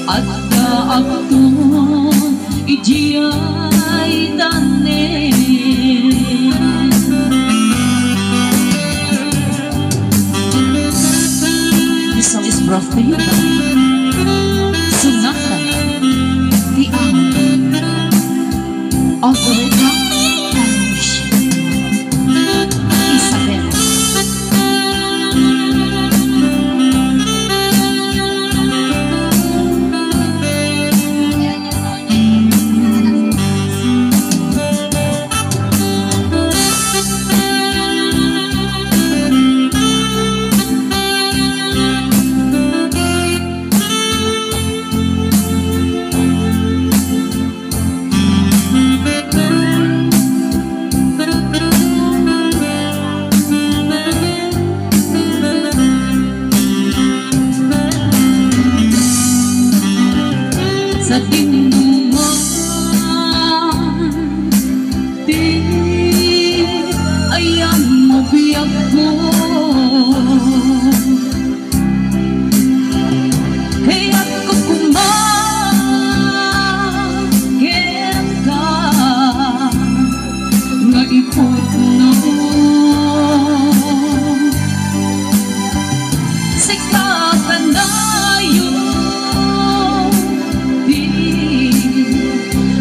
Adda akton ijiyay tanen. This song is brought to you by Sunatan Tiang Operator Isabel. Sa tinungan di ayam mo biyag ko, kaya't ko kumagin ka nga ipot no sikatan na yun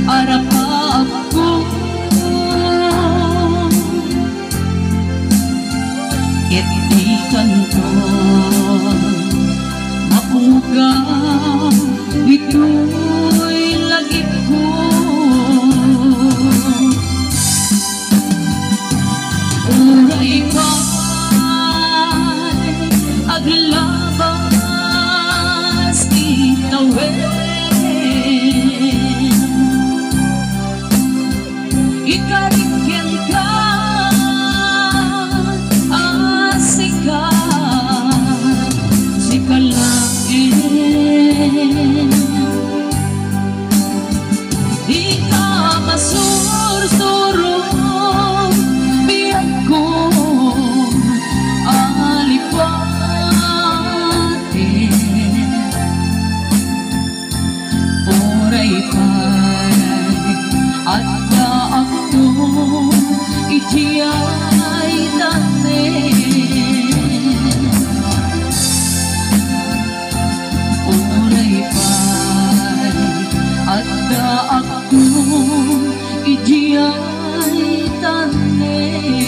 arap ako itikan ko mauga ito'y lagip ko uray ka'y aglabas itawin. Ikarikyan ka, asika, sikalain. Di ka masursurong, biyag ko, alipatin. Oray pa'y adda akton ijiyay tanen. Oray pa'y adda akton ijiyay tanen.